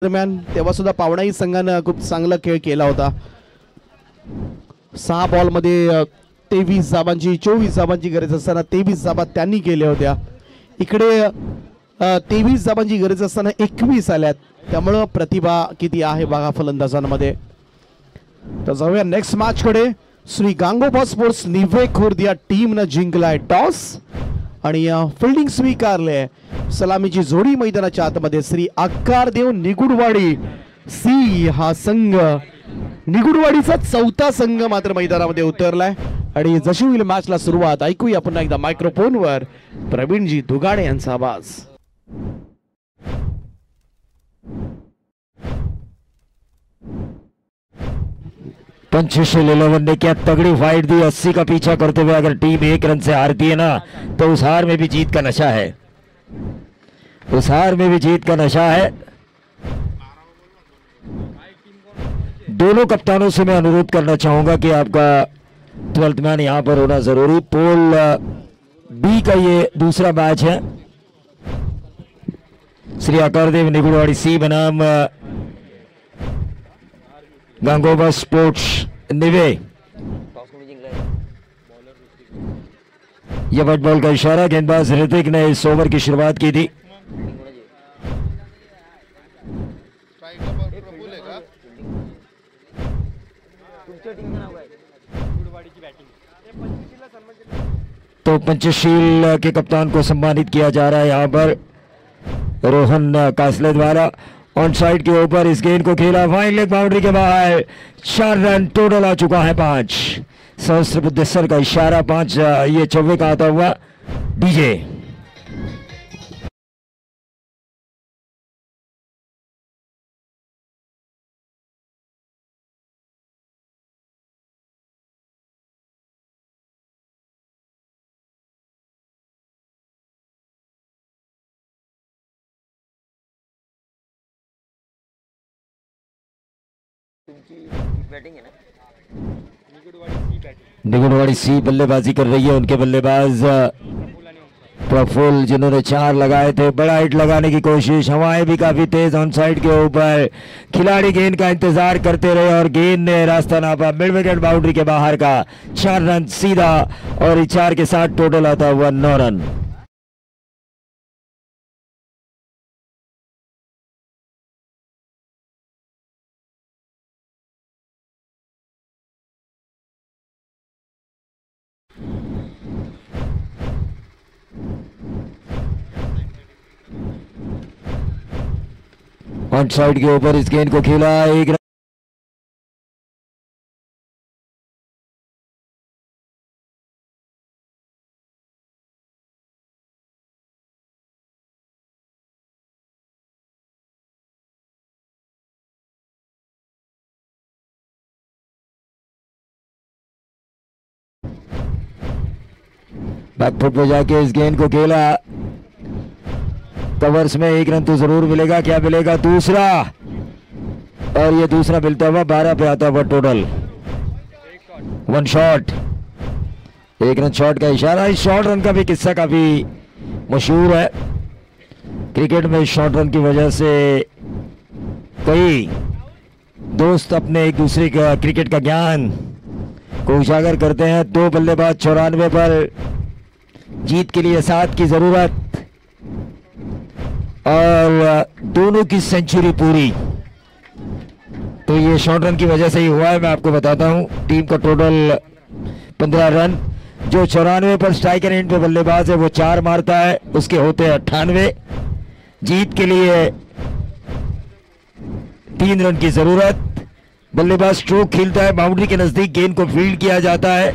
दरम्यान तेव्हा सुद्धा पावणाई संघानं खूप चांगला खेळ केला होता. 6 बॉलमध्ये 23 धावांची 24 धावांची गरज असताना 23 धावा त्यांनी केल्या होत्या. इकडे 23 धावांची गरज असताना 21 आल्यात. त्यामुळं प्रतिभा किती आहे बघा फलंदाजांमध्ये. तर जाऊया नेक्स्ट मॅच कडे. श्री गांगोबा स्पोर्ट्स निवे खुर्द या टीमनं जिंकलाय टॉस आणि फिल्डिंग स्वीकारले. सलामीची जोडी मैदानाच्या आतमध्ये श्री आकारदेव निगुडवाडी सी हा संघ निगुडवाडीचा चौथा संघ मात्र मैदानामध्ये उतरलाय. आणि जशी होईल मॅचला सुरुवात ऐकूया पुन्हा एकदा मायक्रोफोनवर प्रवीणजी दुगाणे यांचा आवाज. पंचशील 11 ने क्या तगड़ी फाइट दी. 80 का पीछा करते हुए अगर टीम 1 रन से हारती है ना तो उस हार में भी जीत का नशा है. उस हार में भी जीत का नशा है. दोनों कप्तानों से मैं अनुरोध करना चाहूंगा कि आपका 12th मैन यहां पर होना जरूरी. पोल बी का ये दूसरा मैच है. श्री आकारदेव निगुड़वाड़ी सी बनाम गांगोबा स्पोर्ट्स निवे. यह व्हाइट बॉल का इशारा. गेंदबाज ऋतिक ने इस ओवर की शुरुआत की थी. तो पंचशील के कप्तान को सम्मानित किया जा रहा है यहां पर रोहन कासले द्वारा. ऑन साइड के ऊपर इस गेंद को खेला. फाइन लेग बाउंड्री के बाहर. 4 रन टोटल आ चुका है. 5 सहस्त्र बुद्धेश्वर का इशारा. 5 ये चौवे का आता हुआ डीजे. बैटिंग है ना. निगुड़वाड़ी सी बल्लेबाजी कर रही है. उनके बल्लेबाज प्रफुल्ल जिन्होंने 4 लगाए थे. बड़ा हिट लगाने की कोशिश. हवाएं भी काफी तेज ऑन साइड के ऊपर. खिलाड़ी गेंद का इंतजार करते रहे और गेंद ने रास्ता नापा. मिड विकेट बाउंड्री के बाहर का. 4 रन सीधा और 4 के साथ टोटल आता हुआ 9 रन. ऑन साइड के ऊपर इस गेंद को खेला. 1 रन. बैकफुट पे जाके इस गेंद को खेला. कवर्स में 1 रन तो जरूर मिलेगा. क्या मिलेगा? दूसरा. और ये दूसरा मिलता हुआ 12 पे आता हुआ टोटल. 1 शॉट. 1 रन शॉट का इशारा. इस शॉर्ट रन का भी किस्सा काफी मशहूर है. क्रिकेट में शॉर्ट रन की वजह से कई दोस्त अपने एक दूसरे का क्रिकेट का ज्ञान को उजागर करते हैं. 2 बल्लेबाज 94 पर. जीत के लिए 7 की जरूरत और दोनों की सेंचुरी पूरी. तो ये शॉर्ट रन की वजह से ही हुआ है. मैं आपको बताता हूं टीम का टोटल 15 रन. जो 94 पर स्ट्राइकर एंड पे बल्लेबाज है वो 4 मारता है. उसके होते हैं 98. जीत के लिए 3 रन की जरूरत. बल्लेबाज स्ट्रोक खेलता है. बाउंड्री के नजदीक गेंद को फील्ड किया जाता है.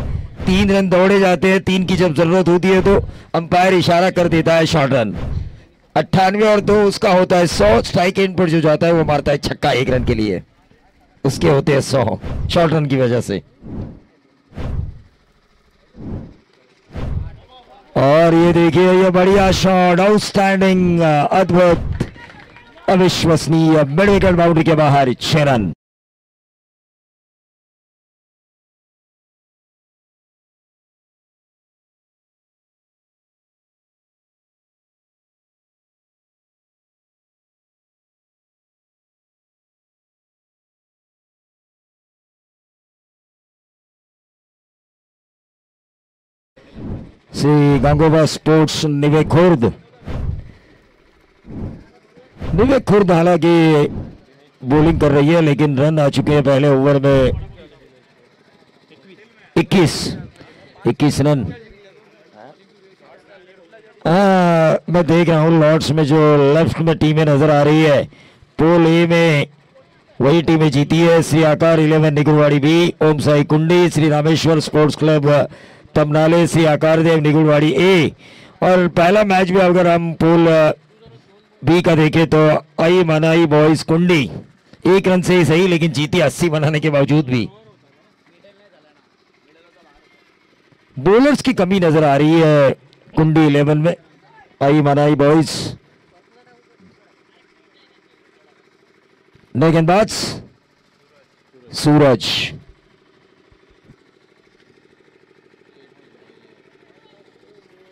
3 रन दौड़े जाते हैं. 3 की जब जरूरत होती है तो अंपायर इशारा कर देता है शॉर्ट रन. 98 और 2 उसका होता है 100. स्ट्राइक एंड पर जो जाता है वो मारता है छक्का 1 रन के लिए. उसके होते हैं 100 शॉर्ट रन की वजह से. और ये देखिए ये बढ़िया शॉट. आउटस्टैंडिंग. अद्भुत अविश्वसनीय. मिड विकेट बाउंड्री के बाहर 6 रन. श्री गंगोबा स्पोर्ट्स निवे खुर्द। निवे खुर्द हालांकि बॉलिंग कर रही है, लेकिन रन आ चुके हैं पहले ओवर में 21 रन। मैं देख रहा हूँ लॉर्ड्स में जो लेफ्ट में टीमें नजर आ रही है, पोल ए में वही टीमें जीती है। श्री आकार 11 निगुलवाड़ी बी, ओम साई कुंडी, श्री रामेश्वर स्पोर्ट्स क्लब तमनाले, श्री आकार देव निगुलवाड़ी ए। और पहला मैच भी अगर हम पोल बी का देखें तो आई मनाई बॉयज कुंडी 1 रन से ही सही, लेकिन जीती 80 बनाने के बावजूद भी। बॉलर्स की कमी नजर आ रही है कुंडी 11 में। आई मनाई बॉयज नए गेंदबाज सूरज।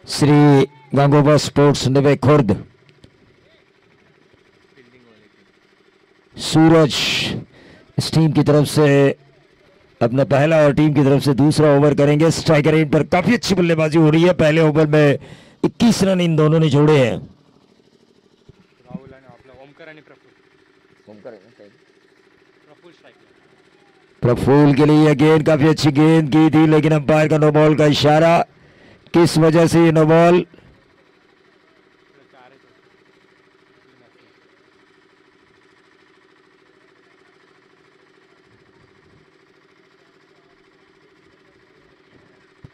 श्री गंगोबा स्पोर्ट्स निवे खुर्द। सूरज इस टीम की तरफ से अपना पहला और टीम की तरफ से दूसरा ओवर करेंगे। स्ट्राइकर रेट पर काफी अच्छी बल्लेबाजी हो रही है। पहले ओवर में 21 रन इन दोनों ने जोड़े हैं। प्रफुल के लिए यह गेंद काफी अच्छी गेंद की थी, लेकिन अंपायर का नो बॉल का इशारा। किस वजह से नो बॉल?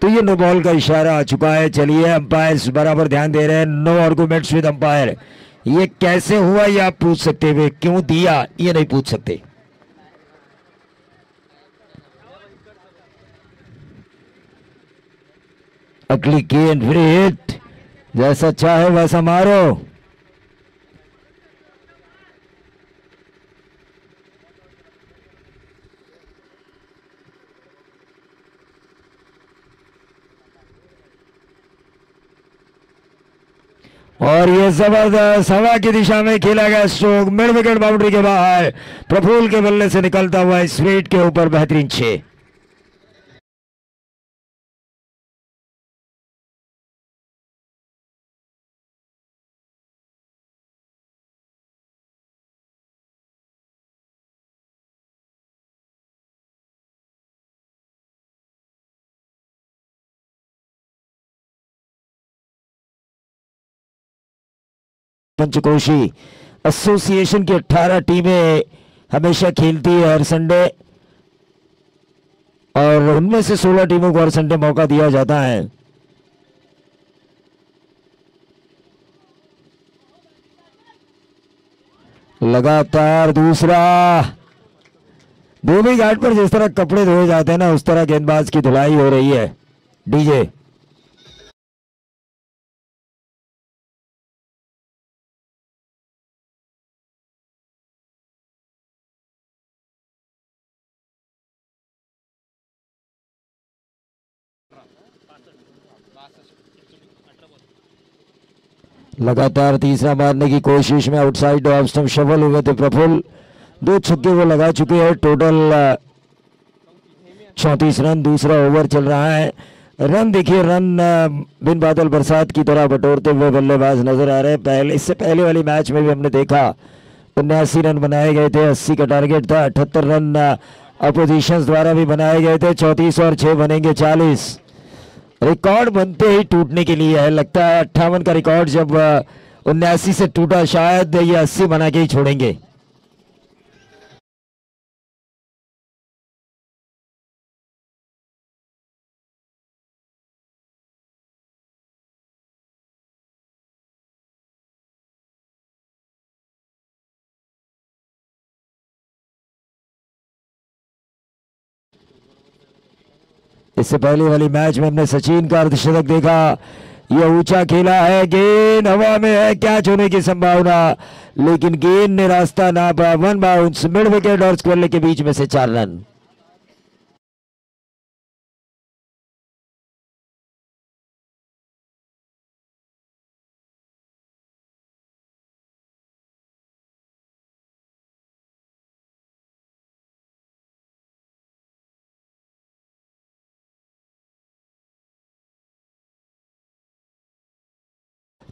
तो ये नो बॉल का इशारा आ चुका है। चलिए अंपायर बराबर ध्यान दे रहे हैं। No arguments with umpire. ये कैसे हुआ ये आप पूछ सकते हुए, क्यों दिया ये नहीं पूछ सकते। अगली गेंद फिर हिट, जैसा चाहे वैसा मारो। और ये जबरदस्त हवा की दिशा में खेला गया स्ट्रोक मिड विकेट बाउंड्री के बाहर। प्रफुल के बल्ले से निकलता हुआ स्ट्रेट के ऊपर बेहतरीन 6। पंचकोशी एसोसिएशन की 18 टीमें हमेशा खेलती है हर संडे, और उनमें से 16 टीमों को हर संडे मौका दिया जाता है। लगातार दूसरा। धोबी घाट पर जिस तरह कपड़े धोए जाते हैं ना, उस तरह गेंदबाज की धुलाई हो रही है। डीजे लगातार तीसरा मारने की कोशिश में आउटसाइड ऑफ स्टंप शफल हुए थे प्रफुल। 2 छक्के वो लगा चुके हैं। Total 34 run. दूसरा ओवर चल रहा है। रन देखिए, रन बिन बादल बरसात की तरह बटोरते हुए बल्लेबाज नजर आ रहे हैं। इससे पहले वाली मैच में भी हमने देखा 79 रन बनाए गए थे। 80 का टारगेट था। 78 रन अपोजिशन द्वारा भी बनाए गए थे। 34 और 6 बनेंगे 40। रिकॉर्ड बनते ही टूटने के लिए है। लगता है 58 का रिकॉर्ड जब 79 से टूटा, शायद ये 80 बना के ही छोड़ेंगे। इससे पहले वाली मैच में हमने सचिन का अर्धशतक देखा। यह ऊंचा खेला है, गेंद हवा में है, कैच होने की संभावना, लेकिन गेंद ने रास्ता ना पाया। 1 बाउंस मिड विकेट और स्क्वेयर के बीच में से 4 रन।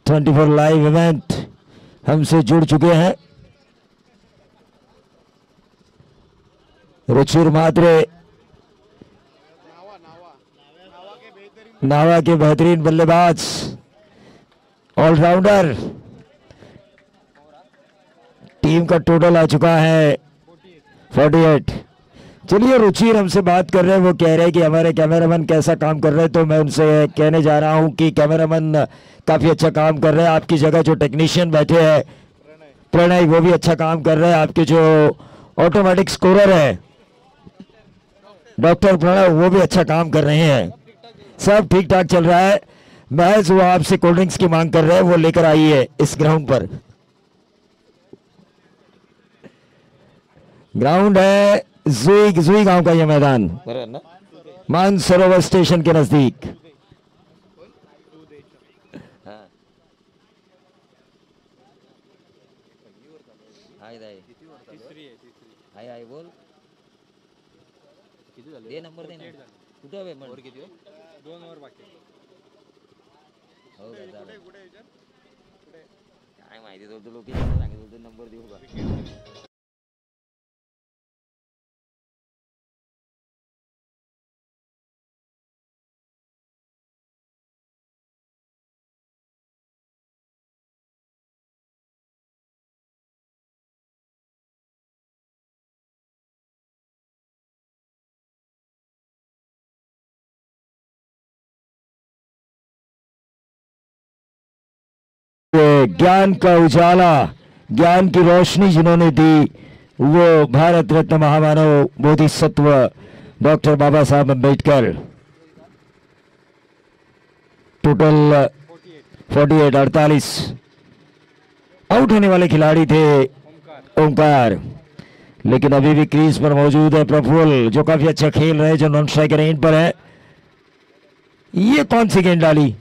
24 लाइव इवेंट हमसे जुड़ चुके हैं। रुचिर मात्रे नावा के बेहतरीन बल्लेबाज, ऑलराउंडर। टीम का टोटल आ चुका है 48। चलिए, रुचिर हमसे बात कर रहे हैं, वो कह रहे हैं कि हमारे कैमरामैन कैसा काम कर रहे हैं, तो मैं उनसे कहने जा रहा हूं कि कैमरामैन काफी अच्छा काम कर रहे हैं। आपकी जगह जो टेक्नीशियन बैठे हैं प्रणय, वो भी अच्छा काम कर रहे हैं। आपके जो ऑटोमेटिक स्कोरर है डॉक्टर प्रणय, वो भी अच्छा काम कर रहे हैं। सब ठीक ठाक चल रहा है। महज वो आपसे कोल्ड ड्रिंक्स की मांग कर रहे हैं, वो लेकर आइए इस ग्राउंड पर। ग्राउंड है जुई गांव का, यह मैदान मानसरोवर स्टेशन के नजदीक। काय माहिती तो लोकेशन सांगितलं नंबर देऊ का? ज्ञान का उजाला, ज्ञान की रोशनी जिन्होंने दी, वो भारत रत्न महामानव बोधिसत्व डॉक्टर बाबा साहब अम्बेडकर। टोटल 48 आउट होने वाले खिलाड़ी थे ओंकार, लेकिन अभी भी क्रीज पर मौजूद है प्रफुल्ल, जो काफी अच्छा खेल रहे हैं, जो नॉन स्ट्राइकर रेंज पर है। ये कौन सी गेंद डाली?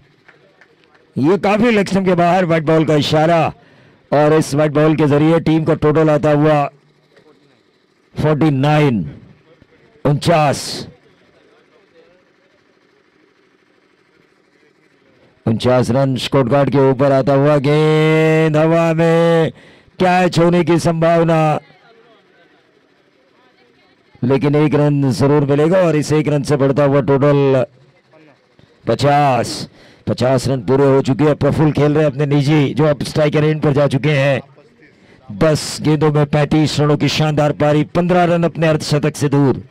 ये काफी लेग स्टंप के बाहर, व्हाइट बॉल का इशारा, और इस व्हाइट बॉल के जरिए टीम का टोटल आता हुआ 49 49 रन स्कोर कार्ड के ऊपर आता हुआ। गेंद हवा में, कैच होने की संभावना, लेकिन एक रन जरूर मिलेगा और इस एक रन से बढ़ता हुआ टोटल 50 रन पूरे हो चुके हैं। प्रफुल्ल खेल रहे हैं अपने निजी, जो अब स्ट्राइकर एंड पर जा चुके हैं। 10 गेंदों में 35 रनों की शानदार पारी, 15 रन अपने अर्धशतक से दूर।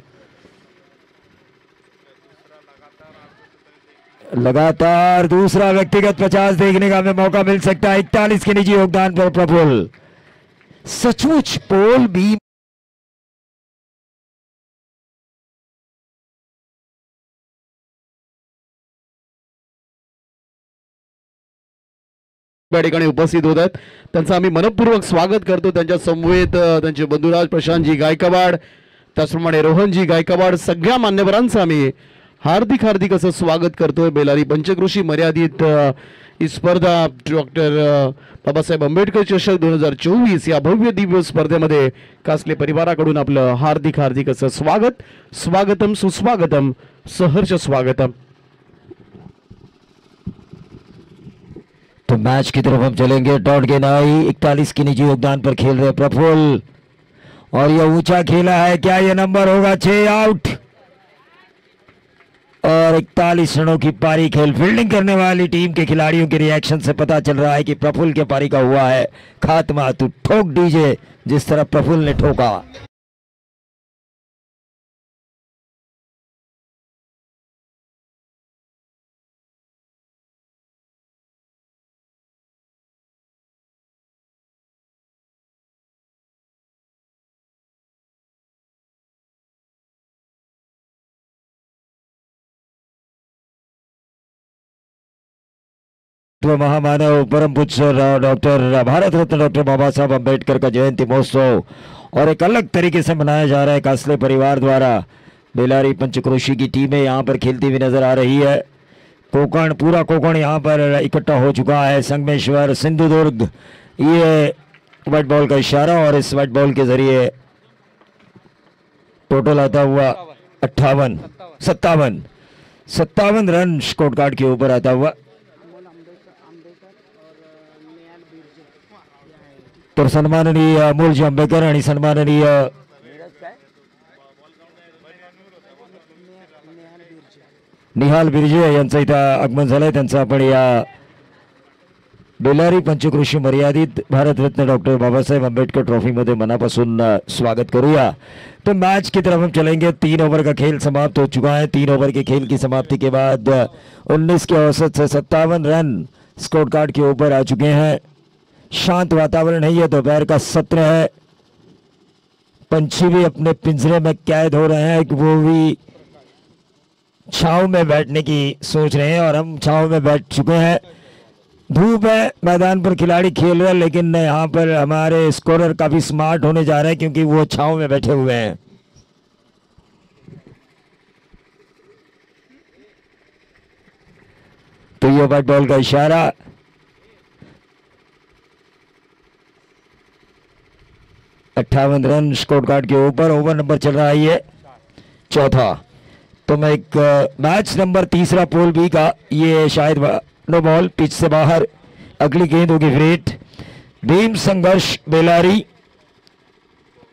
लगातार दूसरा व्यक्तिगत 50 देखने का हमें मौका मिल सकता है। 41 के निजी योगदान पर प्रफुल्ल सचमुच पोल भी या ठिकाणी उपस्थित होत आहेत, त्यांचं आम्ही मनपूर्वक स्वागत करतो। त्यांच्या समवेत त्यांचे बंधुराज प्रशांतजी गायकवाड, त्याचप्रमाणे रोहनजी गायकवाड, सगळ्या मान्यवरांचं आम्ही हार्दिक असं स्वागत करतोय। बेलारी पंचक्रोशी मर्यादित ही स्पर्धा डॉक्टर बाबासाहेब आंबेडकर चषक 2024 या भव्य दिव्य स्पर्धेमध्ये कासले परिवाराकडून आपलं हार्दिक असं स्वागतम सुस्वागतम, सहर्ष स्वागतम। तो मैच की तरफ हम चलेंगे। डॉट गेंद आई, 41 के निजी योगदान पर खेल रहे प्रफुल्ल, और यह ऊंचा खेला है, क्या यह नंबर होगा? 6 आउट और 41 रनों की पारी खेल। फील्डिंग करने वाली टीम के खिलाड़ियों के रिएक्शन से पता चल रहा है कि प्रफुल्ल के पारी का हुआ है खात्मा। तू ठोक दीजिए जिस तरह प्रफुल्ल ने ठोका। महामानव परम पूज्य डॉक्टर भारत रत्न डॉक्टर बाबा साहब अम्बेडकर का जयंती महोत्सव और एक अलग तरीके से मनाया जा रहा है कासले परिवार द्वारा। बेलारी पंचक्रोशी की टीमें यहाँ पर खेलती हुई नजर आ रही है। कोकण, पूरा कोकण यहाँ पर इकट्ठा हो चुका है। संगमेश्वर, सिंधुदुर्ग, ये व्हाइट बॉल का इशारा, और इस व्हाइट बॉल के जरिए टोटल आता हुआ 57 रन स्कोर कार्ड के ऊपर आता हुआ। तर सन्माननीय अमोल जांभेकर आणि सन्माननीय नीरज काय निहाल बिर्जे यांचं इथं आगमन झालंय. त्यांचं आपण या बेलारी पंचकृषी मर्यादित भारतरत्न डॉक्टर बाबासाहेब आंबेडकर ट्रॉफी में मनापासून स्वागत करूया. तो मैच की तरफ हम चलेंगे. 3 ओवर का खेल समाप्त हो चुका है. 3 ओवर के खेल की समाप्ति के बाद 19 के औसत से 57 रन स्कोर कार्ड के ऊपर आ चुके हैं. शांत वातावरण है. यह दोपहर का सत्र है. पंछी भी अपने पिंजरे में कैद हो रहे हैं. वो भी छांव में बैठने की सोच रहे हैं और हम छांव में बैठ चुके हैं. धूप है, मैदान पर खिलाड़ी खेल रहे हैं, लेकिन यहाँ पर हमारे स्कोरर काफी स्मार्ट होने जा रहे हैं क्योंकि वो छांव में बैठे हुए हैं. तो ये व्हाइट बॉल का इशारा. अट्ठावन रन स्कोर कार्ड के ऊपर. ओवर नंबर चल रहा है ये चौथा. तो मैं एक मैच नंबर तीसरा पोल बी का ये शायद नो बॉल पिच से बाहर. अगली गेंद होगी फ्रीट. भीम संघर्ष बेलारी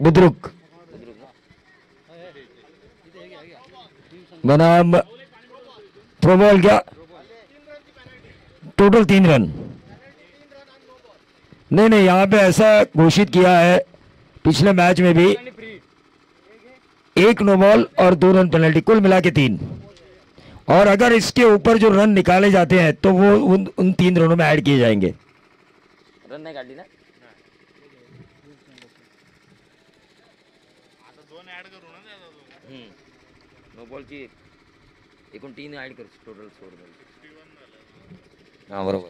बुद्रुक बनाम थ्रो बॉल. क्या टोटल 3 रन? नहीं, यहां पे ऐसा घोषित किया है पिछले मैच में भी. 1 नो बॉल और 2 रन पेनल्टी, कुल मिला के 3. और अगर इसके ऊपर जो रन निकाले जाते हैं तो वो उन 3 रनों में ऐड किए जाएंगे. रन नाही काढली ना नो बॉलची एकूण 3 ऍड कर टोटल स्कोर. हाँ बरोबर.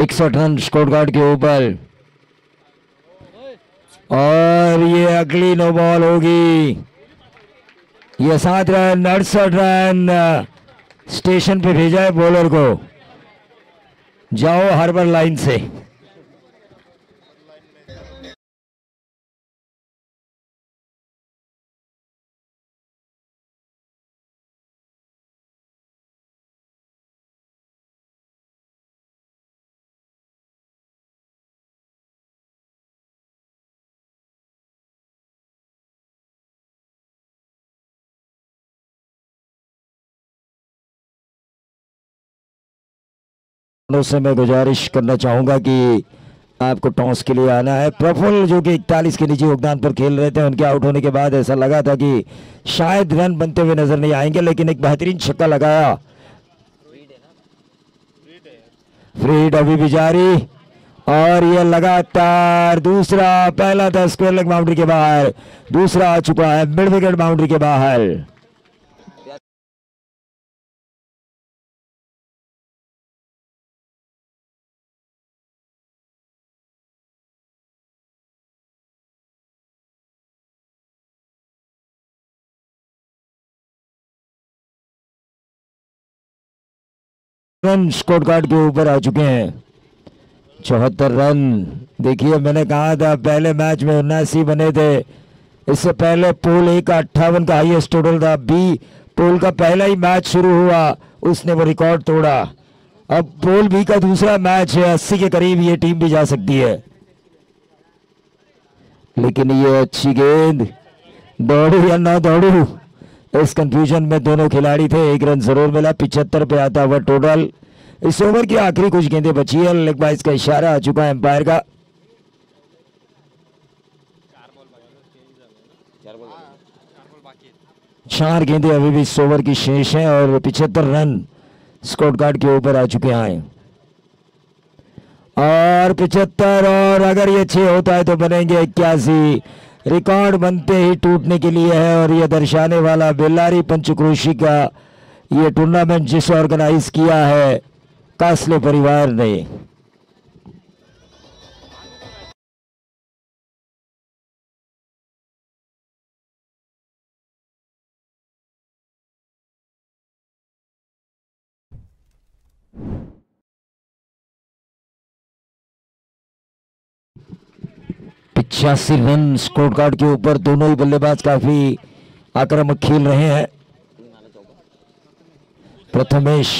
61 रन स्कोर कार्ड के ऊपर. और ये अगली नो बॉल होगी. ये 7 रन 68 रन स्टेशन पे भेजा है बॉलर को. जाओ हार्बर लाइन से. से मैं गुजारिश करना चाहूंगा कि आपको टॉस के लिए आना है. प्रफुल्ल जो कि 41 के निजी योगदान पर खेल रहे थे, उनके आउट होने के बाद ऐसा लगा था कि शायद रन बनते हुए नजर नहीं आएंगे, लेकिन एक बेहतरीन छक्का लगाया. फ्रीड अभी भी जारी. और ये लगातार दूसरा. पहला था स्क्वायर लेग बाउंड्री के बाहर, दूसरा आ चुका है मिड विकेट बाउंड्री के बाहर. रन स्कोर कार्ड के ऊपर आ चुके हैं. 74 रन. देखिए मैंने कहा था पहले मैच में 79 बने थे. इससे पहले पोल ए का 58 का हाईएस्ट टोटल था. बी पोल का पहला ही मैच शुरू हुआ, उसने वो रिकॉर्ड तोड़ा. अब पोल बी का दूसरा मैच है. 80 के करीब ये टीम भी जा सकती है. लेकिन ये अच्छी गेंद. दौड़ू या ना दौड़ू, इस कंफ्यूजन में दोनों खिलाड़ी थे. 1 रन जरूर मिला. 75 पे आता हुआ टोटल. इस ओवर की आखिरी कुछ गेंदें बची है. लेग बाइस का इशारा आ चुका है एम्पायर का. 4 गेंदें अभी भी इस ओवर की शेष हैं और 75 रन स्कोर कार्ड के ऊपर आ चुके हैं. और 75 और अगर ये 6 होता है तो बनेंगे 81. रिकॉर्ड बनते ही टूटने के लिए है. और यह दर्शाने वाला बेल्लारी पंचक्रोशी का ये टूर्नामेंट जिस ऑर्गेनाइज किया है कास्ले परिवार ने. पचासी रन स्कोर कार्ड के ऊपर. दोनों ही बल्लेबाज काफी आक्रामक खेल रहे हैं. प्रथमेश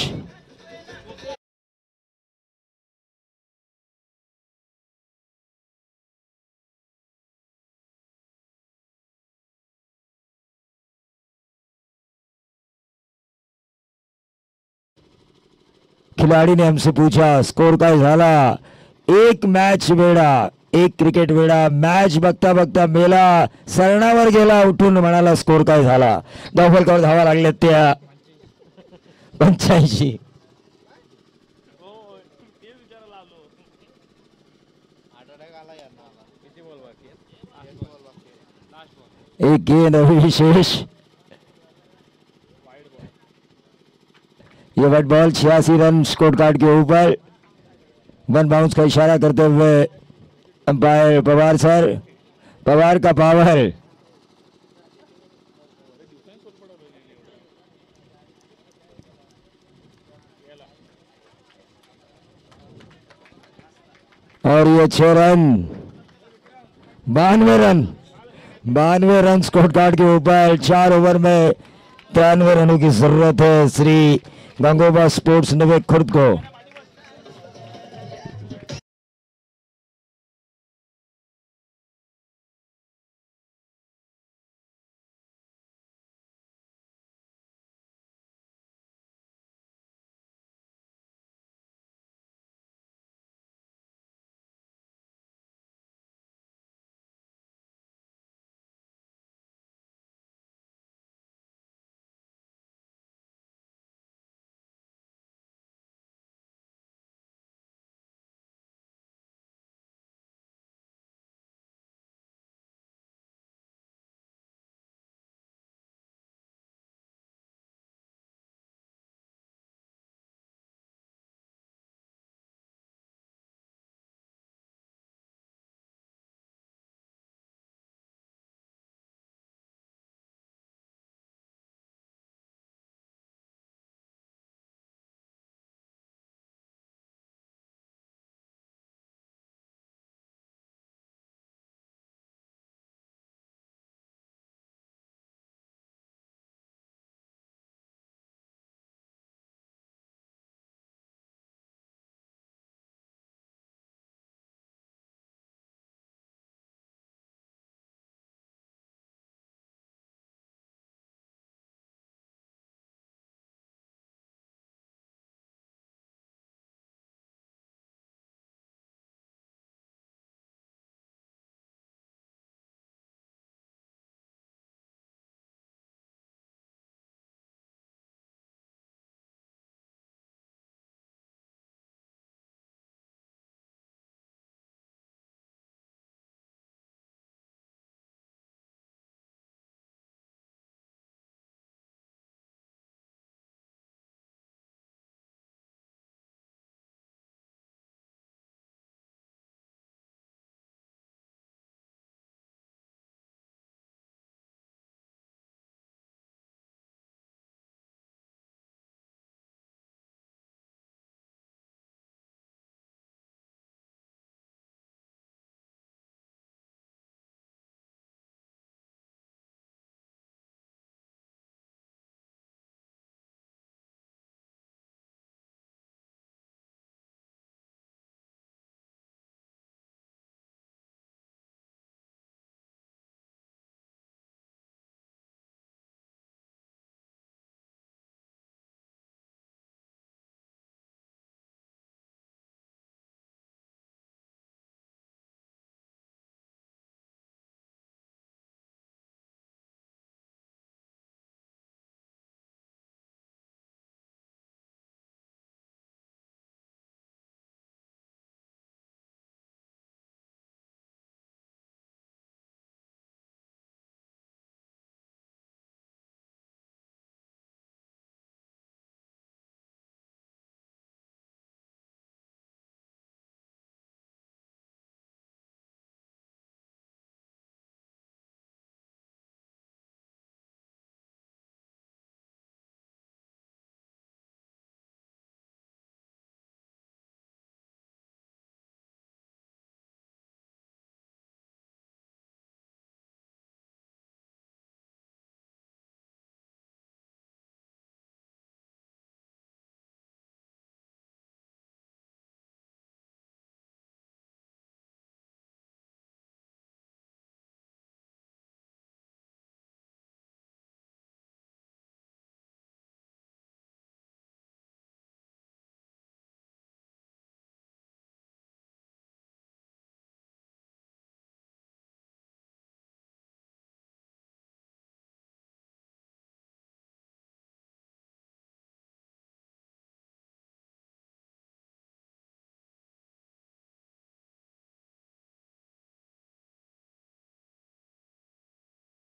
खिलाड़ी ने हमसे पूछा स्कोर काय झाला. एक मॅच वेळा, एक क्रिकेट वेळा मॅच बघता बघता मेला, सरणावर गेला, उठून म्हणाला स्कोर काय झाला. धावफलकावर धावा लागल्यात त्या 85. एक गेंद अभी विशेष. ये white ball 86 run score card के ऊपर. वन बाउंस का इशारा करते हुए अंपायर पवार सर. पवार का पावर. और ये 6 run, 92 run, 92 run score card के ऊपर. 4 ओवर में 93 रनों की जरूरत है श्री गंगोबा स्पोर्ट्स निवेक खुर्द को.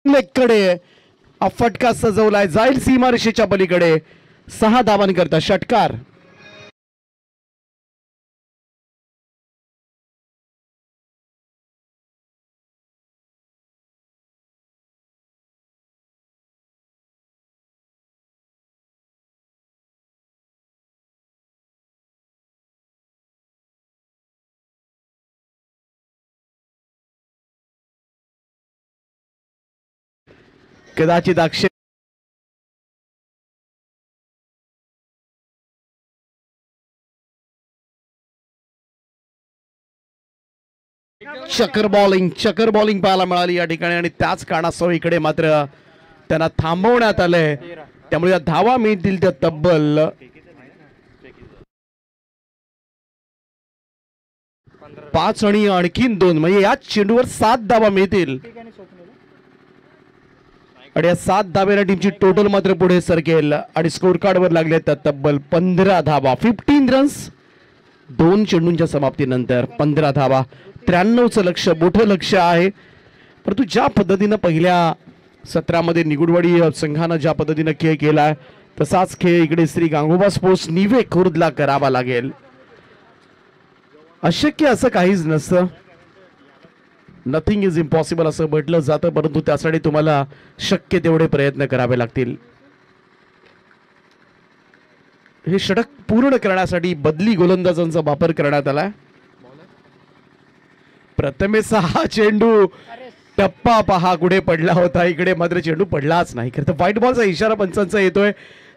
लेगकडे हा फटका सजवलाय, जाईल सीमारेषेच्या पलीकडे. 6 धावांकरता षटकार. कदाचित आक्षेप चकर बॉलिंग पाहायला मिळाली या ठिकाणी आणि त्याच कारणास्तव इकडे मात्र त्यांना थांबवण्यात आलंय. त्यामुळे या धावा मिळतील त्या तब्बल 5 आणि आणखीन 2 म्हणजे या चेंडूवर 7 धावा मिळतील आणि या 7 धाब्याने टीमची टोटल मात्र पुढे सरकेल आणि स्कोर कार्डवर लागले तर तब्बल 15 धावा. 15 रन्स 2 चेंडूंच्या समाप्तीनंतर 15 धावा. 93चं लक्ष मोठं लक्ष आहे. परंतु ज्या पद्धतीनं पहिल्या सत्रामध्ये निगुडवाडी संघानं ज्या पद्धतीनं खेळ केलाय तसाच खेळ इकडे श्री गांगोबा स्पोर्ट्स निवे खुर्दला करावा लागेल. अशक्य असं काहीच नसतं. नथिंग इज इम्पॉसिबल असं म्हटलं जातं, परंतु त्यासाठी तुम्हाला शक्य तेवढे प्रयत्न करावे लागतील. हे षटक पूर्ण करण्यासाठी बदली गोलंदाजांचा वापर करण्यात आलाय. प्रथमेश हा चेंडू टप्पा पहा कुठे पडला होता, इकडे मात्र चेंडू पडलाच नाही. खरं तर व्हाईट बॉलचा इशारा पंचांचा येतोय.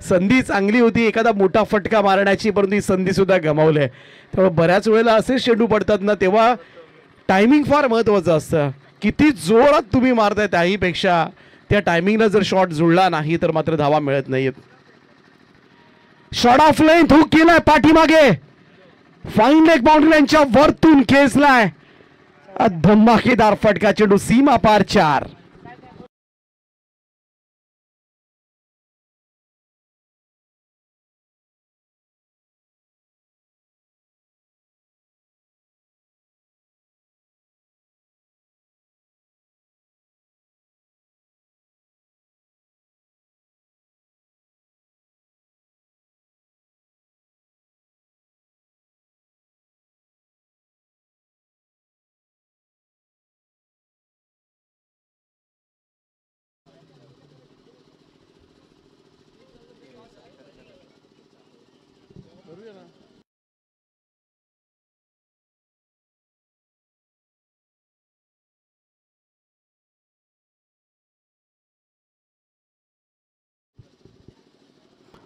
संधी चांगली होती एखादा मोठा फटका मारण्याची, परंतु ही संधी सुद्धा गमावली. त्यामुळे बऱ्याच वेळेला असे चेंडू पडतात ना, तेव्हा टायमिंग फार महत्वाचं असतं. किती जोरात तुम्ही मारताय त्याही पेक्षा त्या टायमिंगला जर शॉट जुळला नाही तर मात्र धावा मिळत नाहीत. शॉट ऑफ लेंथ हुक केलाय पाठीमागे, फाईन लेग बाउंड्रीच्या वरतून खेचलाय. धमाकेदार फटका, चेंडू सीमा पार 4.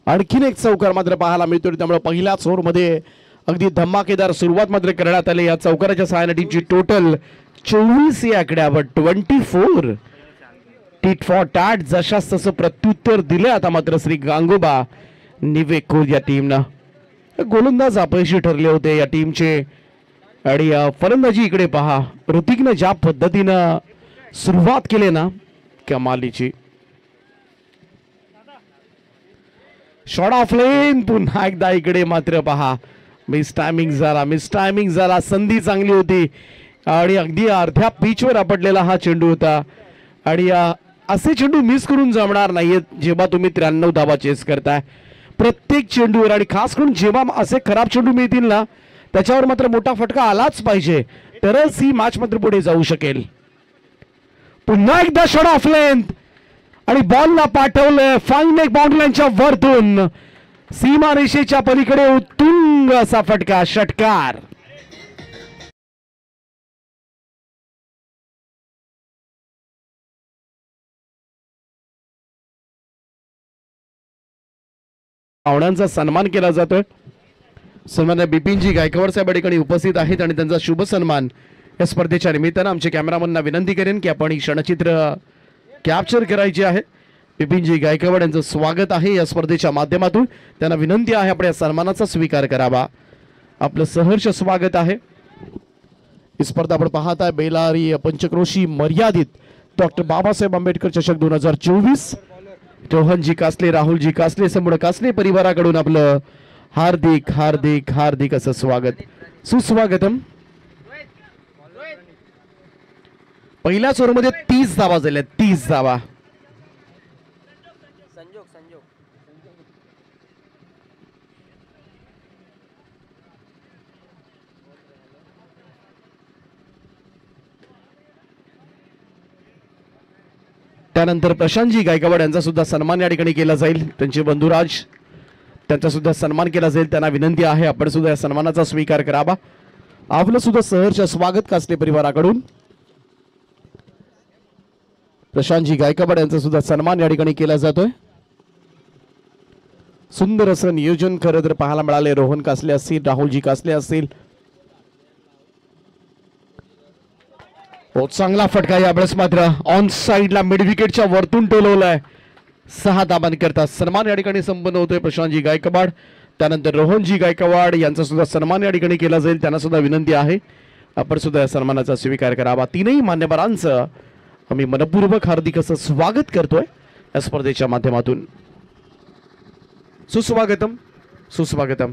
आणखीन एक चौकार मात्र पाहायला मिळतो. त्यामुळे पहिल्याच ओव्हरमध्ये अगदी धमाकेदार सुरुवात मात्र करण्यात आली. या चौकाराच्या सहाय्याने टीमची टोटल 24 या आकड्यावर 24 टीट फॉर टॅट जशास तसं प्रत्युत्तर दिले. आता मात्र श्री गांगोबा निवेखोद या टीमनं. गोलंदाज अपयशी ठरले होते या टीमचे आणि फलंदाजी इकडे पहा, ऋतिकनं ज्या पद्धतीनं सुरुवात केली ना कमालीची. शॉट ऑफ लेन पुन्हा एकदा इकडे मात्र पहा मिस टायमिंग झाला. संधी चांगली होती आणि अगदी अर्ध्या पिचवर आपटलेला हा चेंडू होता आणि असे चेंडू मिस करून जमणार नाहीयेत जेव्हा तुम्ही 93 धावा चेस करताय. प्रत्येक चेंडूवर आणि खास करून जेव्हा असे खराब चेंडू मिळतील ना त्याच्यावर मात्र मोठा फटका आलाच पाहिजे, तरच ही मॅच मात्र पुढे जाऊ शकेल. पुन्हा एकदा शॉट ऑफ लेंथ आणि बॉलला पाठवलंय फाईन लेग बाउंड्रीच्या वरतून सीमारेषेच्या पलीकडे उत्तुंग असा फटका. षटकार. पाहुण्यांचा सन्मान केला जातोय. सन्मान्य बिपिनजी गायकवाड साहेब या ठिकाणी उपस्थित आहेत आणि त्यांचा शुभ सन्मान या स्पर्धेच्या निमित्तानं आमचे कॅमेरामॅनना विनंती करेन की आपण ही क्षणचित्र कॅप्चर करायची आहे. बिपिनजी गायकवाड यांचं स्वागत आहे या स्पर्धेच्या माध्यमातून. त्यांना विनंती आहे आपण या सन्मानाचा स्वीकार करावा. आपलं सहर्ष स्वागत आहे. ही स्पर्धा आपण पाहत आहे बेलारी पंचक्रोशी मर्यादित डॉक्टर बाबासाहेब आंबेडकर चषक 2024. रोहनजी कासले, राहुलजी कासले, संपूर्ण कासले परिवाराकडून आपलं हार्दिक हार्दिक हार्दिक असं स्वागत, सुस्वागतम. पहिल्याच ओव्हरमध्ये 30 धावा झाल्या, 30 धावा. त्यानंतर प्रशांतजी गायकवाड यांचा सुद्धा सन्मान या ठिकाणी केला जाईल. त्यांचे बंधुराज त्यांचा सुद्धा सन्मान केला जाईल. त्यांना विनंती आहे आपण सुद्धा या सन्मानाचा स्वीकार करावा. आपलं सुद्धा सहर्ष स्वागत कासले परिवाराकडून. प्रशांतजी गायकवाड यांचा सुद्धा सन्मान या ठिकाणी केला जातोय. सुंदर असं नियोजन खरं तर पाहायला मिळाले. रोहन कासले असतील, राहुलजी कासले असतील. बहुत चांगला फटका यावेळेस मात्र ऑन साइडला मिड विकेटच्या वरतून टोलवलाय. 6 धाबांकरता सन्मान या ठिकाणी संपन्न होतोय प्रशांतजी गायकवाड. त्यानंतर रोहनजी गायकवाड यांचा सुद्धा सन्मान या ठिकाणी केला जाईल. त्यांना सुद्धा विनंती आहे आपण सुद्धा या सन्मानाचा स्वीकार करावा. तीनही मान्यवरांचं आम्ही मनपूर्वक हार्दिक असं स्वागत करतोय या स्पर्धेच्या माध्यमातून. सुस्वागतम सुस्वागतम.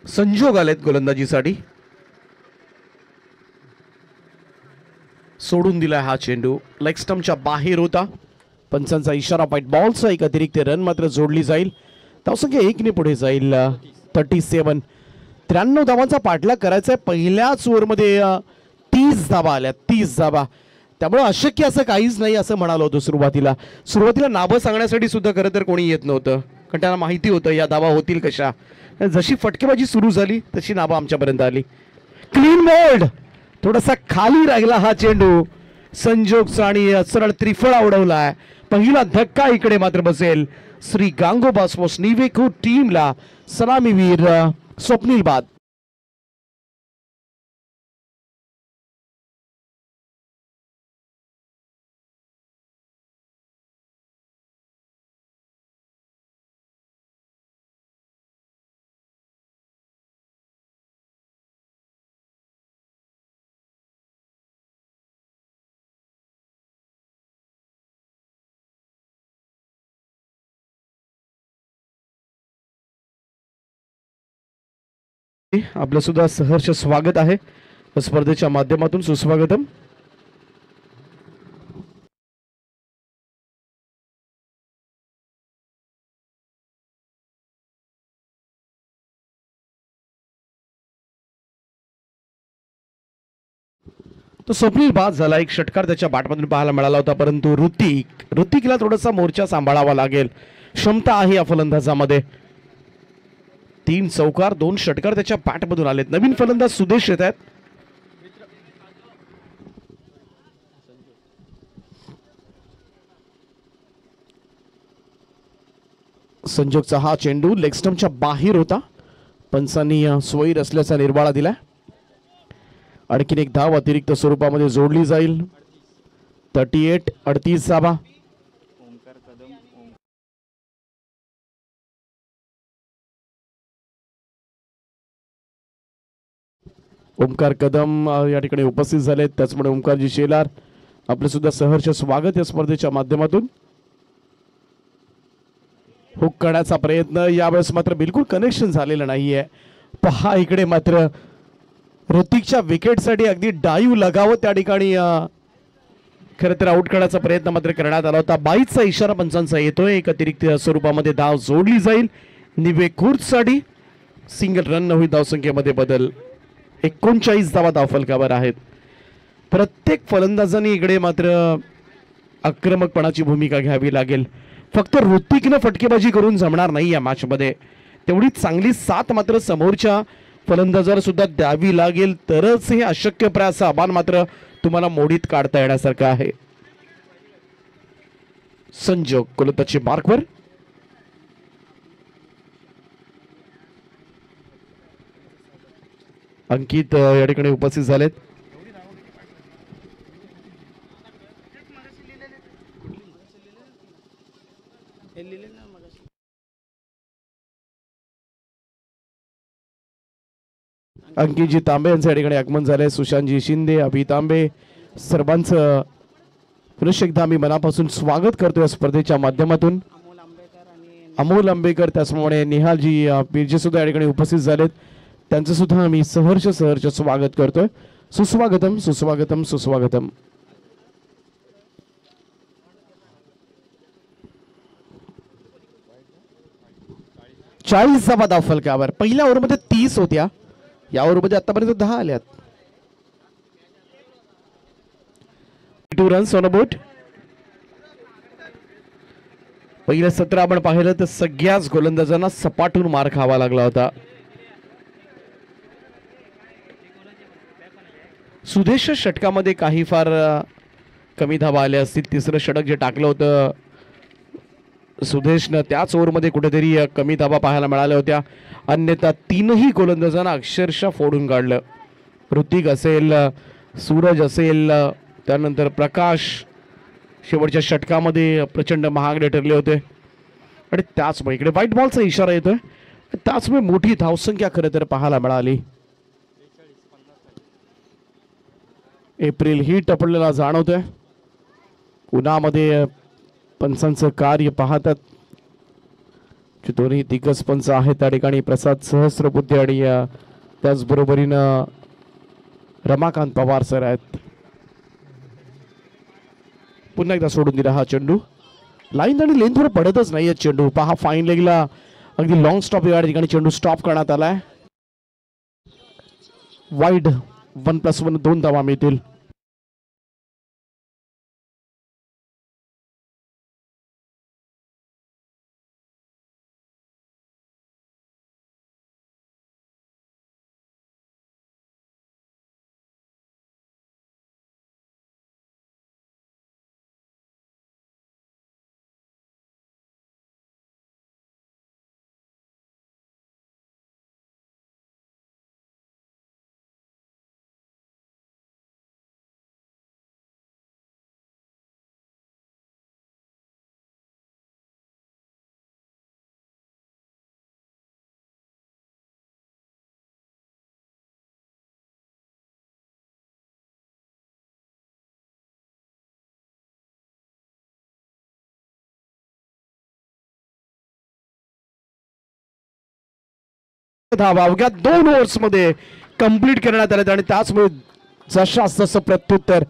संजोग आलेत गोलंदाजीसाठी. सोडून दिलाय हा चेंडू. लेग स्टंपच्या बाहेर होता. पंचांचा इशारा. व्हाईट बॉलचा एक अतिरिक्त रन मात्र जोडली जाईल. धावसंख्या 1 ने पुढे जाईल. 37. 93 धावांचा पाठलाग करायचा आहे. पहिल्याच ओव्हरमध्ये 30 धावा आल्या. 30 धावा. त्यामुळे अशक्य असं काहीच नाही असं म्हणालो होतो सुरुवातीला नावं सांगण्यासाठी सुद्धा खरं तर कोणी येत नव्हतं, कारण त्यांना माहिती होतं या धावा होतील कशा. जशी फटकेबाजी सुरू झाली तशी नावं आमच्यापर्यंत आली. Clean bowled. थोडासा खाली राहिला हा चेंडू. संजोगचा आणि सरळ त्रिफळा उडवलाय. पहिला धक्का इकडे मात्र बसेल श्री गांगोबा स्पोर्ट्स निवेकू टीमला. सलामीवीर स्वप्नील बाद. आपलं सुद्धा सहर्ष स्वागत आहे स्पर्धेच्या माध्यमातून. सुस्वागतम. तो स्वप्नील बाद झाला. एक षटकार त्याच्या बॅटमधून पाहायला मिळाला होता, परंतु ऋतिकला थोडासा मोर्चा सांभाळावा लागेल. क्षमता आहे या फलंदाजामध्ये. 3 चौकार 2 षटकार त्याच्या बॅटमधून आलेत. नवीन फलंदाज सुदेश येत आहेत. संजोगचा हा चेंडू लेग स्टंपच्या बाहेर होता. पंचांनी स्वैर असल्याचा निर्वाळा दिलाय. आणखीन एक धाव अतिरिक्त स्वरूपामध्ये जोडली जाईल. 38. 38 धावा. ओमकार कदम या ठिकाणी उपस्थित झालेत. त्याचमुळे ओमकारजी शेलार आपले सुद्धा सहर्ष स्वागत या स्पर्धेच्या माध्यमातून. हुक करण्याचा प्रयत्न यावेळेस मात्र बिलकुल कनेक्शन झालेलं नाहीये. पहा इकडे मात्र ऋतिकच्या विकेटसाठी अगदी डाईव्ह लगावं त्या ठिकाणी खरं तर आउट करण्याचा प्रयत्न मात्र करण्यात आला होता. 22चा इशारा पंचांचा येतोय. एक अतिरिक्त स्वरूपामध्ये धाव जोडली जाईल निवेकूरसाठी. सिंगल रन नव्हे. धावसंख्येमध्ये बदल. 39 धावा धावफलकावर आहेत. प्रत्येक फलंदाजांनी इकडे मात्र आक्रमकपणाची भूमिका घ्यावी लागेल. फक्त ऋतिकनं फटकेबाजी करून जमणार नाही या मॅच मध्ये. तेवढी चांगली साथ मात्र समोरच्या फलंदाजाला सुद्धा द्यावी लागेल, तरच हे अशक्यप्राय असं आव्हान मात्र तुम्हाला मोडीत काढता येण्यासारखं आहे. संजोग गोलंदाजी मार्कवर. अंकित या ठिकाणी उपस्थित झालेत. अंकितजी तांबे यांचं या ठिकाणी आगमन झालंय. सुशांतजी शिंदे, अभि तांबे सर्वांचं पुनश्च एकदा आम्ही मनापासून स्वागत करतोय स्पर्धेच्या माध्यमातून. अमोल आंबेकर त्याचप्रमाणे निहालजी बिर्जे सुद्धा या ठिकाणी उपस्थित झालेत. त्यांचं सुद्धा आम्ही सहर्ष स्वागत करतोय. सुस्वागतम सुस्वागतम सुस्वागतम. चाळीसावा धाव फलकावर. पहिल्या ओव्हरमध्ये 30 होत्या, या ओव्हरमध्ये आतापर्यंत 10 आल्यात. 2 रन्स ऑन अ बोट. पहिलं सत्र आपण पाहिलं तर सगळ्याच गोलंदाजांना सपाटून मार खावा लागला होता. सुदेश षटकामध्ये काही फार कमी धावा आल्या असतील. तिसरं षटक जे टाकलं होतं सुदेशनं त्याच ओव्हरमध्ये कुठेतरी कमी धावा पाहायला मिळाल्या होत्या. अन्यथा तीनही गोलंदाजांना अक्षरशः फोडून काढलं. ऋतिक असेल, सूरज असेल, त्यानंतर प्रकाश शेवटच्या षटकामध्ये प्रचंड महागडे ठरले होते. आणि त्याचमुळे इकडे व्हाईट बॉलचा इशारा येतोय. त्याचमुळे मोठी धावसंख्या खरं तर पाहायला मिळाली. एप्रिल ही टपडलेला जाणवतोय. उन्हामध्ये पंचांचं कार्य पाहतात. दोन्ही दिग्गज पंच आहेत त्या ठिकाणी. प्रसाद सहस्रबुद्धे आणि त्याचबरोबरीनं रमाकांत पवार सर आहेत. पुन्हा एकदा सोडून दिला हा चेंडू. लाईन आणि लेन थोडं पडतच नाहीये चेंडू. पहा फाईन लेगला अगदी लॉंग स्टॉप या ठिकाणी चेंडू स्टॉप करण्यात आलाय. वाईड 1+1 2 धावा मिळतील. धावा अवघ्या 2 ओव्हर्स मध्ये कंप्लीट करण्यात आले आणि त्याचमुळे जशास तसं प्रत्युत्तर.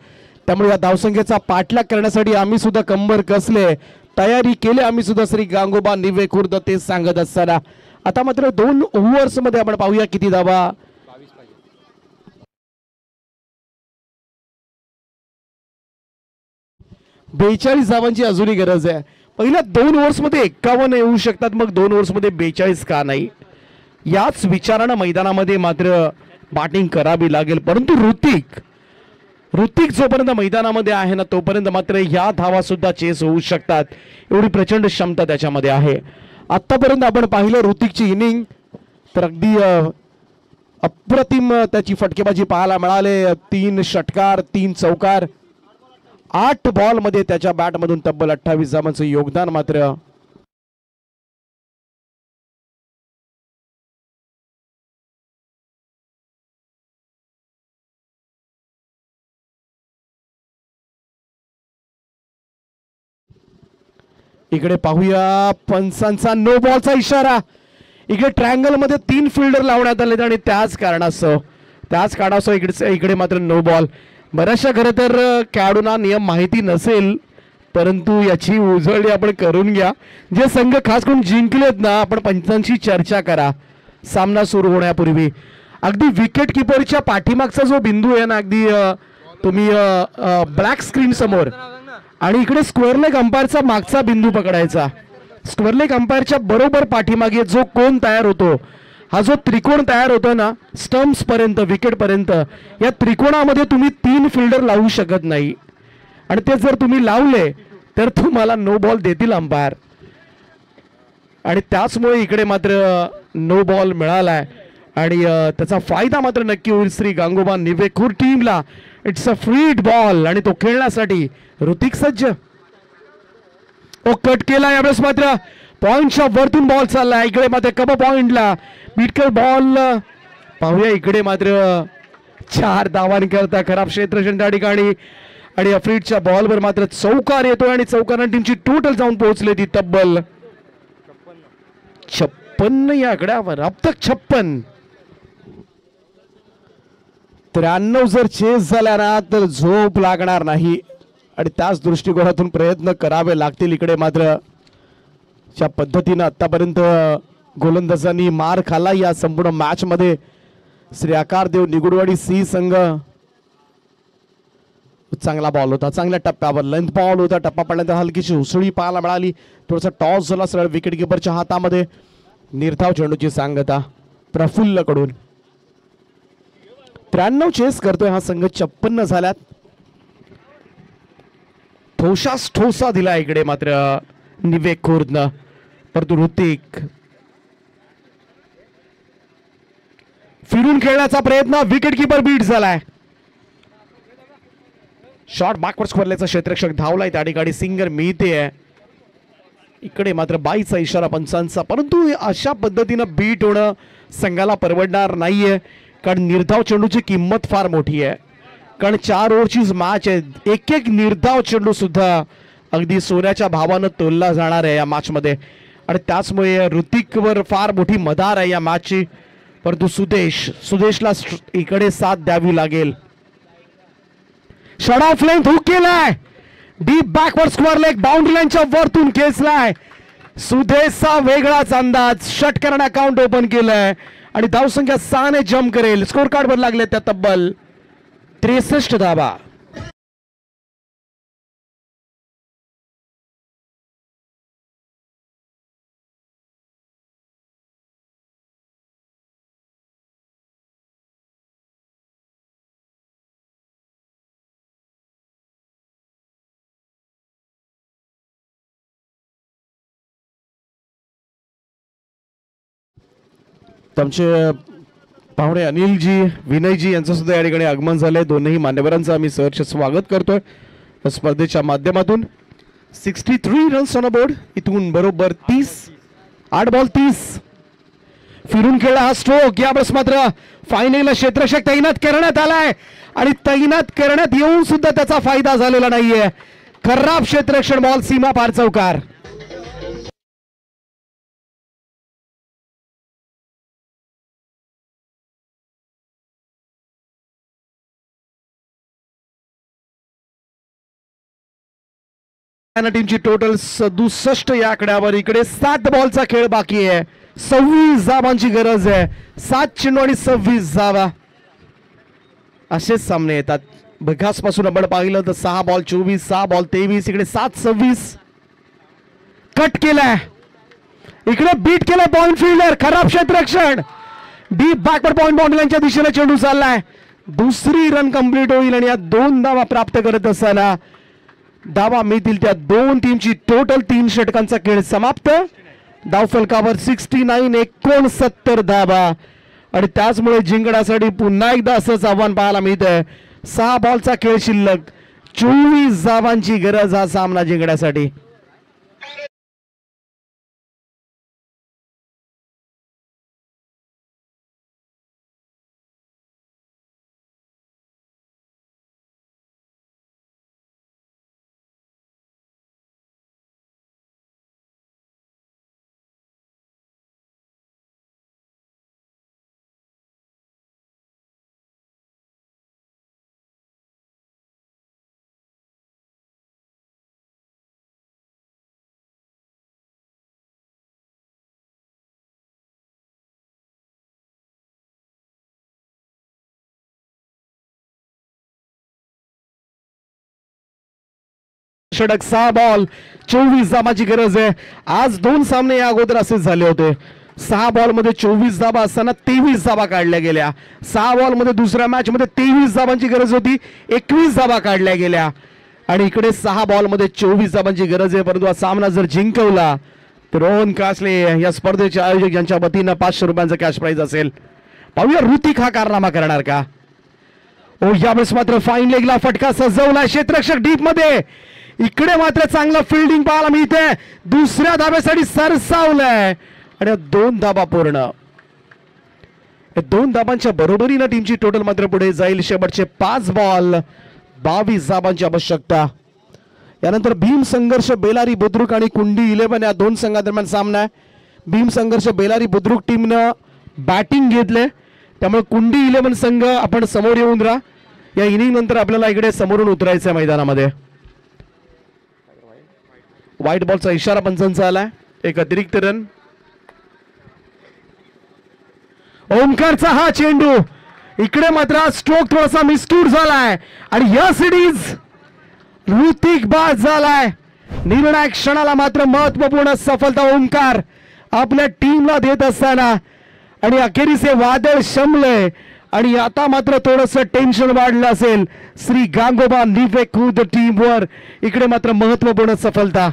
त्यामुळे या धावसंख्येचा पाठलाग करण्यासाठी आम्ही सुद्धा कंबर कसले, तयारी केली आम्ही सुद्धा. श्री गांगोबा निवे खुर्द ते सांगत असताना आता मात्र 2 ओव्हर्स मध्ये आपण पाहूया किती धावा. 42 धावांची अजूनही गरज आहे. पहिल्या 2 ओव्हर्स मध्ये 51 येऊ शकतात, मग 2 ओव्हर्स मध्ये 42 का नाही, याच विचारानं मैदानामध्ये मात्र बॅटिंग करावी लागेल. परंतु ऋतिक जोपर्यंत मैदानामध्ये आहे ना तोपर्यंत मात्र ह्या धावा सुद्धा चेस होऊ शकतात. एवढी प्रचंड क्षमता त्याच्यामध्ये आहे. आतापर्यंत आपण पाहिलं ऋतिकची इनिंग तर अगदी अप्रतिम त्याची फटकेबाजी पाहायला मिळाले. 3 षटकार 3 चौकार 8 बॉल मध्ये त्याच्या बॅटमधून तब्बल 28 धावांचं योगदान मात्र. इकडे पाहूया पंचांचा नो बॉलचा इशारा. इकडे ट्रायंगल मध्ये 3 फिल्डर लावण्यात आले आणि त्याच कारणास्तव इकडे मात्र नो बॉल. बऱ्याचशा खरं तर खेळाडूंना नियम माहिती नसेल, परंतु याची उजळणी आपण करून घ्या. जे संघ खास करून जिंकलेत ना, आपण पंचांशी चर्चा करा सामना सुरू होण्यापूर्वी. अगदी विकेट किपरच्या पाठीमागचा जो बिंदू आहे ना, अगदी तुम्ही ब्लॅक स्क्रीन समोर आणि इकडे स्क्वेअर लेग अंपायरचा मागचा बिंदू पकडायचा. स्क्वेअर लेग अंपायरच्या बरोबर पाठीमागे जो कोन तयार होतो, हा जो त्रिकोण तयार होतो ना स्टम्प्स पर्यंत विकेट पर्यंत, या त्रिकोणामध्ये तुम्ही 3 फिल्डर लावू शकत नाही. आणि ते जर तुम्ही लावले तर तुम्हाला नो बॉल देतील अंपायर. आणि त्याचमुळे इकडे मात्र नो बॉल मिळालाय आणि त्याचा फायदा मात्र नक्की होईल श्री गांगोबा निवेखूर टीमला. इट्स अ फ्री बॉल आणि तो खेळण्यासाठी ऋतिक सज्ज. ओ कट केला यावेळेस मात्र पॉइंटच्या वरतून बॉल चालला. इकडे मात्र कब पॉइंटला बीटकर बॉल पाहूया. इकडे मात्र 4 धावांकरता खराब क्षेत्ररक्षण त्या ठिकाणी आणि अफ्रीडच्या बॉलवर मात्र चौकार येतोय आणि चौकारांनी टीमची टोटल जाऊन पोहोचले ती तब्बल 56 या आकड्यावर, अब तक 56. 93 जर चेस झाल्या ना तर झोप लागणार नाही आणि त्याच दृष्टिकोनातून प्रयत्न करावे लागतील. इकडे मात्र ज्या पद्धतीनं आतापर्यंत गोलंदाजांनी मार खाल्ला या संपूर्ण मॅच मध्ये, श्री आकारदेव निगुडवाडी सी संघ. चांगला बॉल होता, चांगल्या टप्प्यावर लेंथ बॉल होता. टप्पा पडल्यानंतर हलकीशी उसळी पाहायला मिळाली. थोडासा टॉस झाला सरळ विकेट किपरच्या हातामध्ये. निर्धाव चेंडूची सांगता प्रफुल्ल कडून. 93 चेस करतोय हा संघ. 56 झाल्यात. ठोसा दिला इकडे मात्र निवेक खुर्दनं, परंतु ऋतिक फिरून खेळण्याचा प्रयत्न, विकेट किपर बीट झालाय. शॉट बॅकवर्ड स्क्वेअरचा क्षेत्ररक्षक धावलाय, त्या ठिकाणी सिंगर मिळते. इकडे मात्र बाईचा इशारा पंचांचा, परंतु अशा पद्धतीनं बीट होणं संघाला परवडणार नाहीये, कारण निर्धाव चेंडूची किंमत फार मोठी आहे. कारण 4 ओव्हरची मॅच आहे. एक एक निर्धाव चेंडू सुद्धा अगदी सोन्याच्या भावानं तोलला जाणार आहे या मॅच मध्ये, आणि त्याचमुळे ऋतिकवर फार मोठी मदार आहे या मॅचची. परंतु सुदेशला इकडे साथ द्यावी लागेल. शॉट ऑफ लेंथ हुक केलाय, deep backward square leg boundary लाईनच्या वरतून खेचलाय. सुदेशचा वेगळाच अंदाज, षटकरण अकाउंट ओपन केलंय आणि धावसंख्या 6 ने जम्प करेल. स्कोर कार्ड वर लागले त्या तब्बल 63 धावा. आमचे पाहुणे अनिलजी, विनयजी यांचं सुद्धा या ठिकाणी आगमन झालंय. दोन्ही मान्यवरांचं आम्ही सहर्ष स्वागत करतोय या स्पर्धेच्या माध्यमातून. 63 रन्स ऑन बोर्ड. इथून बरोबर 8 बॉल 30. फिरून खेळला हा स्ट्रोक. यावेळेस मात्र फायनलला क्षेत्ररक्षक तैनात करण्यात आलाय आणि तैनात करण्यात येऊन सुद्धा त्याचा फायदा झालेला नाहीये. खराब क्षेत्ररक्षण, बॉल सीमा पार चौकार. टीमची टोटल 67 या आकड्यावर. इकडे 7 बॉलचा खेळ बाकी आहे. 26 धावांची गरज आहे. 7 चेंडू आणि 26 धावा असेच सामने येतात. बघास पासून आपण पाहिलं तर 6 बॉल 24, 6 बॉल 23, इकडे 7 26. कट केलाय, इकडे बीट केलाय पॉइंट फिल्डर. खराब क्षेत्ररक्षण, डीप बॅकवर्ड पॉइंट बाउंड्री लाईनच्या दिशेने चेंडू चाललाय. दुसरी रन कंप्लीट होईल आणि या 2 धावा प्राप्त करत असताना धावा मिळतील त्या 2 टीमची टोटल 3 षटकांचा खेळ समाप्त. धावफलकावर 69 69 धावा आणि त्याचमुळे जिंकण्यासाठी पुन्हा एकदा असंच आव्हान पाहायला मिळतंय. 6 बॉलचा खेळ शिल्लक, 24 धावांची गरज हा सामना जिंकण्यासाठी. षटक 6 बॉल 24 धावांची गरज आहे. आज 2 सामने या अगोदर असेच झाले होते. 6 बॉल मध्ये 24 धावा असताना 23 धावा काढल्या गेल्या. 6 बॉल मध्ये दुसऱ्या मॅच मध्ये 23 धावांची गरज होती, 21 धावा काढल्या गेल्या आणि इकडे 6 बॉल मध्ये 24 धावांची गरज आहे. परंतु हा सामना जर जिंकवला तर रोहन कासले या स्पर्धेचे आयोजक यांच्या वतीनं 500 रुपयांचा कॅश प्राइज असेल. पाहूया ऋतिक हा कारनामा करणार का. ओ यावेळेस मात्र फाईन लेगला फटका सजवला क्षेत्ररक्षक डीप मध्ये. इकडे मात्र चांगलं फिल्डिंग पाहायला मिळते. दुसऱ्या धाब्यासाठी सरसावलंय आणि 2 धाबा पूर्ण. 2 धाबांच्या बरोबरीनं टीमची टोटल मात्र पुढे जाईल. शेवटचे 5 बॉल 22 धाबांची आवश्यकता. यानंतर भीम संघर्ष बेलारी बुद्रुक आणि कुंडी 11 या 2 संघादरम्यान सामना आहे. भीम संघर्ष बेलारी बुद्रुक टीमनं बॅटिंग घेतले, त्यामुळे कुंडी 11 संघ आपण समोर येऊन राहा. या इनिंग नंतर आपल्याला इकडे समोरून उतरायचं आहे मैदानामध्ये. व्हाईट बॉलचा इशारा पंचांचा आलाय. एक अतिरिक्त रन. ओमकारचा हा चेंडू इकडे मात्र स्ट्रोक थोडासा मिस्टूर झालाय आणि या सिरीज ऋतिक बाद झालाय. निर्णायक क्षणाला मात्र महत्वपूर्ण सफलता ओमकार आपल्या टीमला देत असताना आणि अखेरीस हे वादळ शमलंय आणि आता मात्र थोडंसं टेन्शन वाढलं असेल श्री गांगोबा निवे खुर्द टीमवर. इकडे मात्र महत्वपूर्ण सफलता.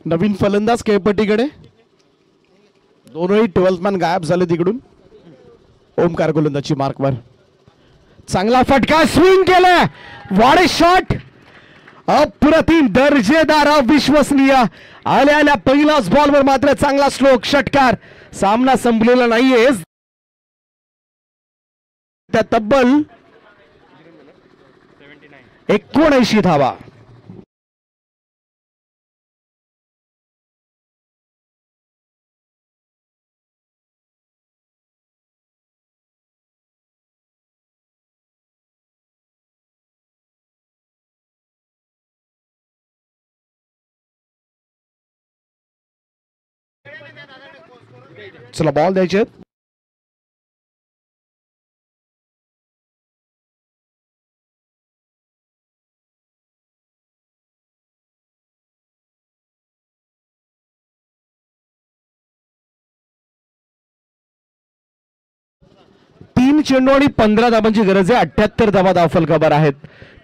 नवीन फलंदाज खेळपट्टीकडे. दोनही 12th मॅन गायब झाले तिकडून. ओमकार गोलंदाजी मार्कवर. चांगला फटका स्विंग केलाय. वाडे शॉट अप्रतिम दर्जेदार अविश्वसनीय. आल्या पहिल्याच बॉलवर मात्र चांगला स्ट्रोक षटकार. सामना संपलेला नाहीये. त्या तब्बल 79 धावा. चला बॉल द्यायचे. तीन चेंडू आणि 15 धाबांची गरज आहे. 78 धाबा धावफलकावर आहेत.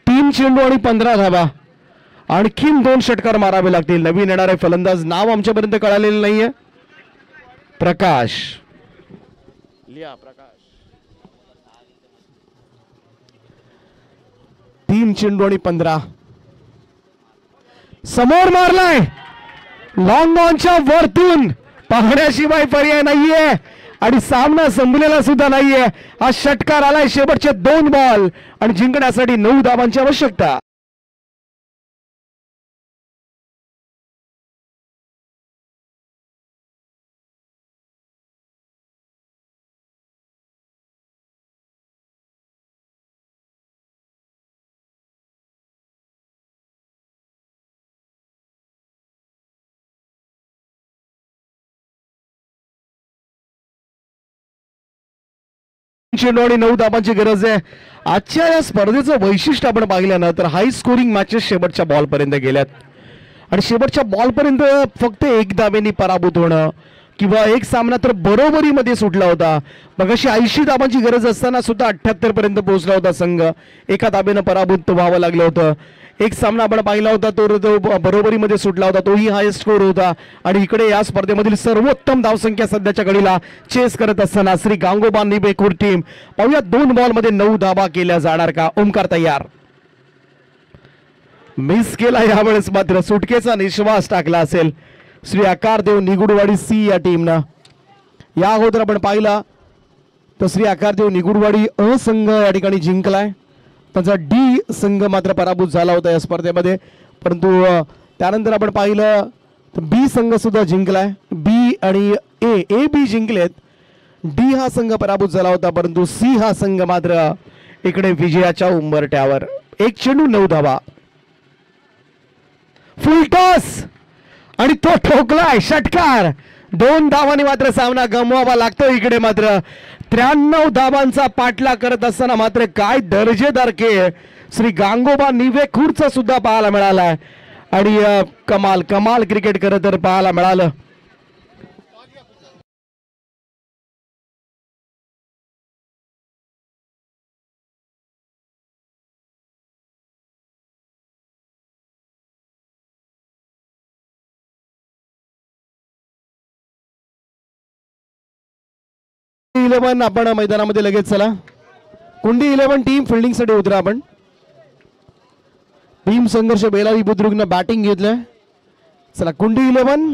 3 चेंडू आणि 15 धाबा. आणखीन 2 षटकार मारावे लागतील. नवीन येणारे फलंदाज नाव आमच्यापर्यंत कळालेलं नाहीये. प्रकाश. 3 चेंडू आणि 15. समोर मारलाय. लॉंग ऑनच्या वरतून पाहण्याशिवाय पर्याय नाहीये आणि सामना संपलेला सुद्धा नाहीये. हा षटकार आलाय. शेवटचे 2 बॉल आणि जिंकण्यासाठी 9 धावांची आवश्यकता. चेंडू आणि 9 धाबांची गरज आहे. आजच्या या स्पर्धेचं वैशिष्ट्य आपण पाहिलं ना तर हाय स्कोरिंग मॅचेस शेवटच्या बॉल पर्यंत गेल्यात आणि शेवटच्या बॉल पर्यंत फक्त 1 धावेनी पराभूत होणं किंवा एक सामना तर बरोबरीमध्ये सुटला होता. मग अशी 80 धाबांची गरज असताना सुद्धा 78 पर्यंत पोहोचला होता संघ. एका धाबेनं पराभूत व्हावं लागलं होतं. एक सामना आपण पाहिला होता तो बरोबरीमध्ये सुटला होता. तोही हायेस्ट स्कोर होता आणि इकडे या स्पर्धेमधील सर्वोत्तम धावसंख्या सध्याच्या घडीला चेस करत असताना श्री गांगोबा निबेखुर्द टीम. पाहूया 2 बॉल मध्ये 9 धाबा केल्या जाणार का. ओमकार तयार. मिस केला यावेळेस मात्र सुटकेचा निश्वास टाकला असेल श्री आकारदेव निगुडवाडी सी या टीमनं. या अगोदर आपण पाहिला तर श्री आकारदेव निगुडवाडी अ संघ या ठिकाणी जिंकलाय. त्यांचा डी संघ मात्र पराभूत झाला होता या स्पर्धेमध्ये. परंतु त्यानंतर आपण पाहिलं तर बी संघ सुद्धा जिंकलाय. बी आणि ए बी जिंकलेत. डी हा संघ पराभूत झाला होता परंतु सी हा संघ मात्र इकडे विजयाच्या उंबरठ्यावर. 1 चेंडू 9 धावा. फुल टॉस आणि तो ठोकलाय षटकार. 2 धावांनी मात्र सामना गमवावा लागतो. इकडे मात्र 93 धावांचा पाठलाग करत असताना मात्र काय दर्जेदार खेळ श्री गांगोबा निवेखुर्दचा सुद्धा पाहायला मिळालाय आणि कमाल कमाल क्रिकेट खरं तर पाहायला मिळालं. आपण मैदानामध्ये लगेच चला. कुंडी 11 टीम फिल्डिंगसाठी उतरा आपण. टीम संघर्ष बेलारी बुद्रुकनं बॅटिंग घेतलंय. चला कुंडी 11